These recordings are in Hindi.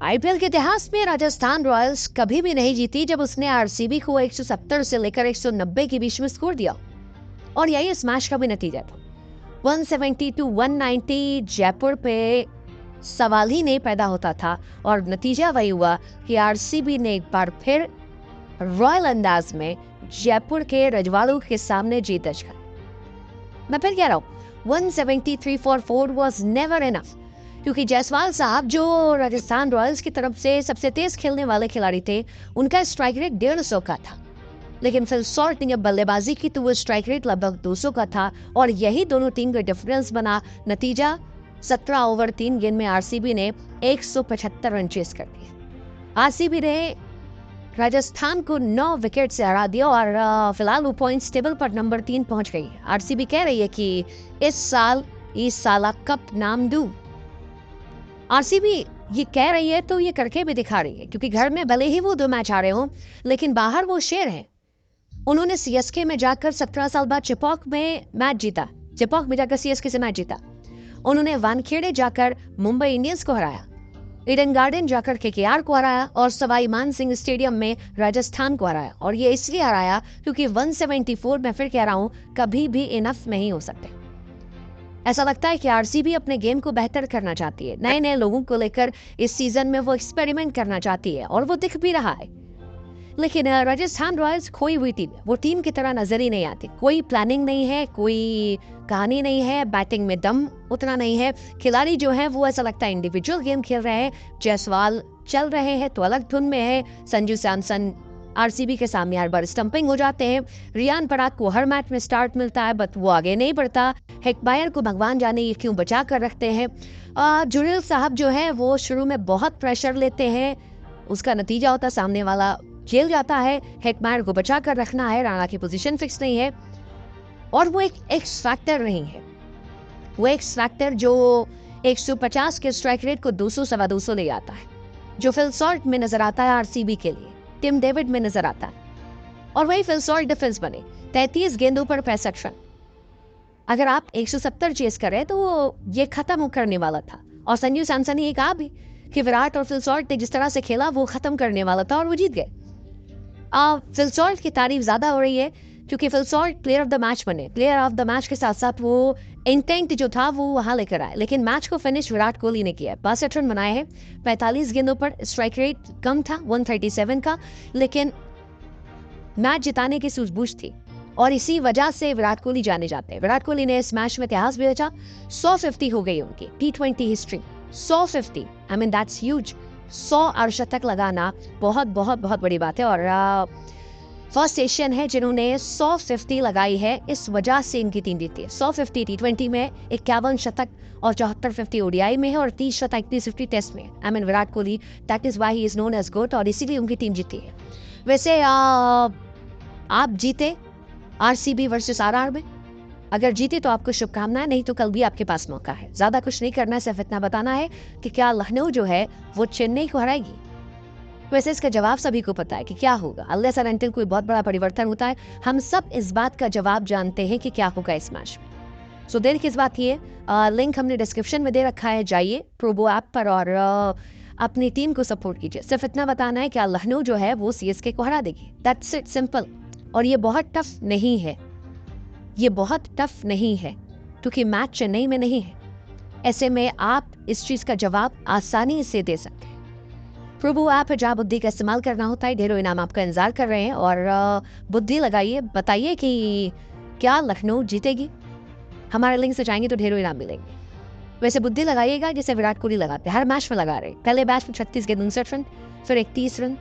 आईपीएल के इतिहास में राजस्थान रॉयल्स कभी भी नहीं जीती जब उसने आरसीबी को 170 से लेकर 190 के बीच में स्कोर दिया। और यही इस मैच का भी नतीजा था। 170 टू 190 जयपुर पे सवाल ही नहीं पैदा होता था और नतीजा वही हुआ कि आरसीबी ने एक बार फिर रॉयल अंदाज में जयपुर के रजवाड़ों के सामने जीत दर्ज कर। मैं फिर कह रहा हूँ 173 फॉर 4 वाज नेवर इनफ, क्योंकि जायसवाल साहब जो राजस्थान रॉयल्स की तरफ से सबसे तेज खेलने वाले खिलाड़ी थे, उनका स्ट्राइक रेट 150 का था। लेकिन फिल सॉल्ट ने जब बल्लेबाजी की तो वो स्ट्राइक रेट लगभग 200 का था और यही दोनों टीम का डिफरेंस बना। नतीजा 17 ओवर 3 गेंद में आरसीबी ने 175 रन चेस कर दिए। आरसीबी ने राजस्थान को 9 विकेट से हरा दिया और फिलहाल वो पॉइंट्स टेबल पर नंबर 3 पहुंच गई। आरसीबी कह रही है कि इस साल कप नाम दूं। आरसीबी ये कह रही है तो ये करके भी दिखा रही है, क्योंकि घर में भले ही वो 2 मैच आ रहे हों लेकिन बाहर वो शेर है। उन्होंने सीएसके में जाकर 17 साल बाद चिपॉक में मैच जीता, चिपॉक में जाकर सीएसके से मैच जीता। उन्होंने वानखेड़े जाकर मुंबई इंडियंस को हराया, ईडन गार्डन जाकर केकेआर को हराया और सवाई मान सिंह स्टेडियम में राजस्थान को हराया। और ये इसलिए हराया क्योंकि 174 मैं फिर कह रहा हूं कभी भी इनफ नहीं हो सकते। ऐसा लगता है कि आरसीबी अपने गेम को बेहतर करना चाहती है, नए नए लोगों को लेकर इस सीजन में वो एक्सपेरिमेंट करना चाहती है और वो दिख भी रहा है। लेकिन राजस्थान रॉयल्स खोई हुई टीम, वो टीम की तरह नजर ही नहीं आती। कोई प्लानिंग नहीं है, कोई कहानी नहीं है, बैटिंग में दम उतना नहीं है। खिलाड़ी जो है वो ऐसा लगता है इंडिविजुअल गेम खेल रहे हैं। जायसवाल चल रहे हैं तो अलग धुन में है। संजू सैमसन आरसीबी के सामने हर बार स्टंपिंग हो जाते हैं। रियान पराग को हर मैच में स्टार्ट मिलता है बट वो आगे नहीं बढ़ता। हेकमायर को भगवान जाने ये क्यों बचा कर रखते हैं। जुरेल साहब जो है वो शुरू में बहुत प्रेशर लेते हैं, उसका नतीजा होता सामने वाला खेल जाता है। हेकमायर को बचा कर रखना है, राणा की पोजीशन फिक्स नहीं है और वो एक एक्स फैक्टर नहीं है। वो एक्स फैक्टर जो 150 के स्ट्राइक रेट को 200 सवा 200 ले आता है, जो फिल सॉल्ट में नजर आता है आरसीबी के लिए, टिम डेविड में नजर आता है। और वही फिल सॉल्ट डिफेंस बने 33 गेंदों पर 65 रन। अगर आप 170 चेस करें तो ये खत्म करने वाला था। और संजू सैमसन ने कहा भी कि विराट और फिल सॉल्ट ने जिस तरह से खेला वो खत्म करने वाला था और वो जीत गए। फिल सॉल्ट की तारीफ ज्यादा हो रही है क्योंकि Phil Salt player of the match बने। प्लेयर ऑफ द मैच के साथ साथ वो इंटेंट जो था वो वहां लेकर आए। लेकिन मैच को फिनिश विराट कोहली ने किया। 62 रन बनाए हैं 45 गेंदों पर। स्ट्राइक रेट कम था 137 का, लेकिन मैच जिताने की सूझबूझ थी और इसी वजह से विराट कोहली जाने जाते हैं। विराट कोहली ने इस मैच में इतिहास भी रचा। 150 हो गई उनकी T20 history. 150, I mean that's huge. 100 अर्धशतक लगाना बहुत बहुत बहुत बड़ी बात है और फर्स्ट एशियन है जिन्होंने 150 लगाई है। इस वजह से इनकी टीम जीती है। 150 T20 में, 51 शतक और 74 ओडीआई में है और 30 शतक 50 टेस्ट में। I mean Virat Kohli, that is why he is known as GOAT और इसीलिए उनकी टीम जीती है। वैसे आप जीते आरसीबी वर्सेस आरआर में, अगर जीते तो आपको शुभकामनाएं, नहीं तो कल भी आपके पास मौका है। ज्यादा कुछ नहीं करना है, सिर्फ इतना बताना है कि क्या लखनऊ जो है वो चेन्नई को हराएगी। वैसे इसका जवाब सभी को पता है कि क्या होगा, अनलेस एंड अनटिल कोई बहुत बड़ा परिवर्तन होता है। हम सब इस बात का जवाब जानते हैं कि क्या होगा इस मैच में। सो देर किस बात की है, लिंक हमने डिस्क्रिप्शन में दे रखा है, जाइए प्रोबो ऐप पर और अपनी टीम को सपोर्ट कीजिए। सिर्फ इतना बताना है क्या लखनऊ जो है वो सीएसके को हरा देगी। That's it, simple. और ये बहुत टफ नहीं है, ये बहुत टफ नहीं है क्योंकि मैच चेन्नई में नहीं है। ऐसे में आप इस चीज का जवाब आसानी से दे सकते हैं। प्रभु ऐप जहाँ बुद्धि का इस्तेमाल करना होता है। ढेरों इनाम आपका इंतजार कर रहे हैं और बुद्धि लगाइए, बताइए कि क्या लखनऊ जीतेगी। हमारे लिंक से जाएंगे तो ढेरों इनाम मिलेंगे। वैसे बुद्धि लगाइएगा जैसे विराट कोहली लगाते हैं, हर मैच में लगा रहे। पहले मैच में 36 गेंद 59 रन, फिर 31 रन,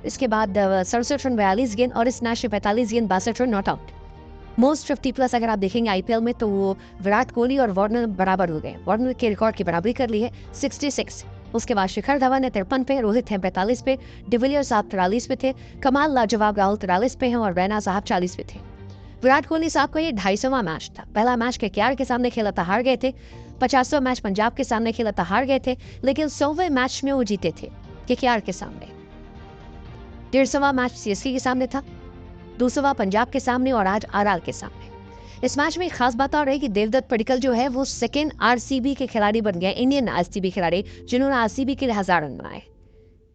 इसके बाद 67 रन 42 गेंद और इस मैच में 45 गेंद 62 रन नॉट आउट। मोस्ट 50+ अगर आप देखेंगे आईपीएल में तो वो विराट कोहली और वार्नर बराबर हो गए। वार्नर के रिकॉर्ड की बराबरी कर ली है 66। उसके बाद शिखर धवन है 53 पे, रोहित है 45 पे, डिविलियर्स साहब 43 पे थे, कमाल लाजवाब राहुल 43 पे हैं और रैना साहब 40 पे थे। विराट कोहली साहब का ये 250वां मैच था। पहला मैच केकेआर के सामने खेला था, हार गए थे। 50वां मैच पंजाब के सामने खेला था, हार गए थे। लेकिन 100वें मैच में वो जीते थे केकेआर के सामने। 150वां मैच सीएसके के सामने था, 200वां पंजाब के सामने और आज आरआर के सामने। इस मैच में एक खास बात और है कि देवदत्त पडिक्कल जो है वो सेकंड आरसीबी के खिलाड़ी बन गए, इंडियन आरसीबी खिलाड़ी जिन्होंने आरसीबी के लिए 1000 रन बनाए।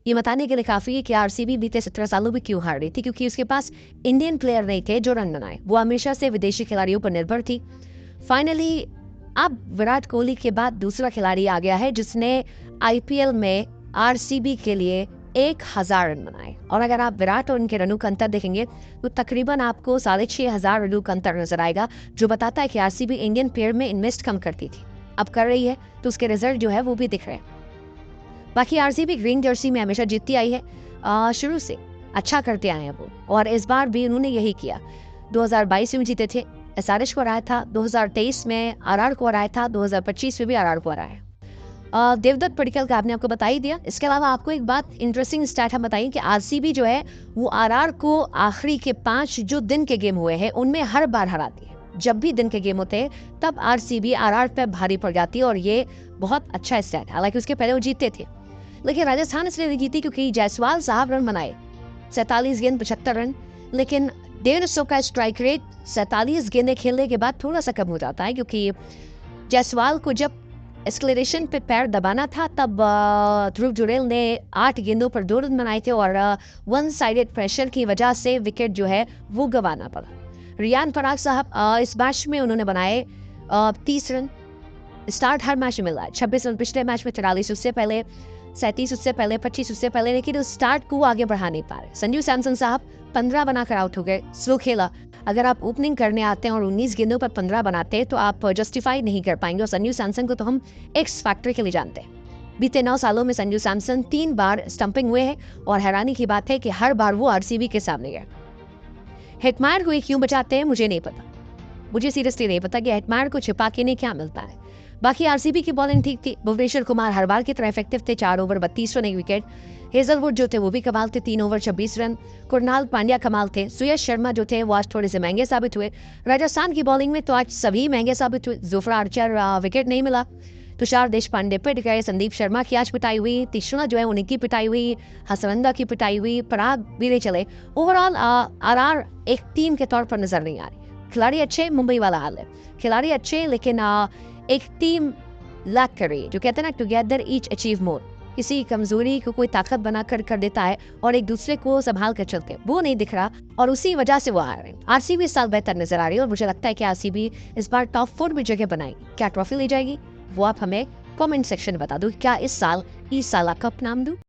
ये बताने के लिए काफ़ी है कि आरसीबी बीते 17 सालों में क्यों हार रही थी, क्योंकि उसके पास इंडियन प्लेयर नहीं थे जो रन बनाए। वो हमेशा से विदेशी खिलाड़ियों पर निर्भर थी। फाइनली अब विराट कोहली के बाद दूसरा खिलाड़ी आ गया है जिसने आईपीएल में आरसीबी के लिए 1000 रन बनाए। और अगर आप विराट और उनके रनों का अंतर देखेंगे तो तकरीबन आपको 6500 रनों का अंतर नजर आएगा, जो बताता है कि आरसीबी इंडियन प्लेयर में इन्वेस्ट कम करती थी, अब कर रही है, तो उसके रिजल्ट जो है वो भी दिख रहे हैं। बाकी आरसीबी ग्रीन जर्सी में हमेशा जीतती आई है, शुरू से अच्छा करते आए हैं वो, और इस बार भी उन्होंने यही किया। 2022 में जीते थे, एसआरएच को हराया था, 2023 में आरआर को हराया था, 2025 में भी आरआर को हराया। देवदत्त पडिक्कल का आपने आपको बता ही दिया। इसके अलावा आपको एक बात इंटरेस्टिंग स्टैट हम बताइए कि आरसीबी जो है वो आरआर को आखिरी के 5 जो दिन के गेम हुए हैं उनमें हर बार हराती है। जब भी दिन के गेम होते हैं तब आरसीबी आरआर पे भारी पड़ जाती है, और ये बहुत अच्छा स्टैट है। हालांकि उसके पहले वो जीतते थे, लेकिन राजस्थान इसलिए नहीं जीती क्योंकि जायसवाल साहब रन बनाए 47 गेंद 75 रन, लेकिन डेविड स्टोक्स का स्ट्राइक रेट 47 गेंदें खेलने के बाद थोड़ा सा कम हो जाता है, क्योंकि जायसवाल को जब एक्सलेरेशन पे पैर दबाना था तब ध्रुव जुरेल ने 8 गेंदों पर 2 रन बनाए थे, और वन साइडेड प्रेशर की वजह से विकेट जो है वो गंवाना पड़ा। रियान पराग साहब इस मैच में उन्होंने बनाए 30 रन। स्टार्ट हर मैच में मिला है, 26 रन पिछले मैच में, 43 उससे पहले, 37 उससे पहले, 25 उससे पहले, लेकिन उस स्टार्ट को आगे बढ़ा नहीं पा रहे। संजू सैमसन साहब 15 बनाकर आउट हो गए, स्लो खेला। अगर आप ओपनिंग करने आते हैं और 19 गेंदों पर 15 बनाते हैं तो आप जस्टिफाई नहीं कर पाएंगे, और संजू सैमसन को तो हम एक्स फैक्टर के लिए जानते हैं। बीते 9 सालों में संजू सैमसन 3 बार स्टंपिंग हुए हैं, और हैरानी की बात है कि हर बार वो आरसीबी के सामने गए। हेटमायर को क्यों बचाते हैं मुझे नहीं पता, मुझे सीरियसली नहीं पता कि हेटमायर को छिपा के नहीं क्या मिलता है। बाकी आरसीबी की बॉलिंग ठीक थी। भुवनेश्वर कुमार हर बार की तरह इफेक्टिव थे, 4 ओवर 32 रन, 1 विकेट। हेजलवुड जो थे वो भी कमाल थे, 3 ओवर 26 रन। कुरनाल पांड्या कमाल थे। सुयश शर्मा जो थे वो आज थोड़े से महंगे साबित हुए। राजस्थान की बॉलिंग में तो आज सभी महंगे साबित हुए। जुफरा आर्चर विकेट नहीं मिला, तुषार देशपांडे पिट गए, संदीप शर्मा की आज पिटाई हुई, तीक्ष्णा जो है उनकी पिटाई हुई, हसरंदा की पिटाई हुई, पराग भी नहीं चले। ओवरऑल आरआर एक टीम के तौर पर नजर नहीं आ रही। खिलाड़ी अच्छे, मुंबई वाला हाल है, खिलाड़ी अच्छे लेकिन एक टीम लैक कर रही है। जो कहते हैं ना, टुगेदर ईच अचीव मोर। किसी कमजोरी को कोई ताकत बनाकर कर देता है और एक दूसरे को संभाल कर चलते हैं, वो नहीं दिख रहा, और उसी वजह से वो आ रहे हैं। आरसीबी इस साल बेहतर नजर आ रही है, और मुझे लगता है कि आरसीबी इस बार टॉप 4 में जगह बनाएगी। क्या ट्रॉफी ले जाएगी वो आप हमें कमेंट सेक्शन में बता दो। क्या इस साल आपका नाम दूं?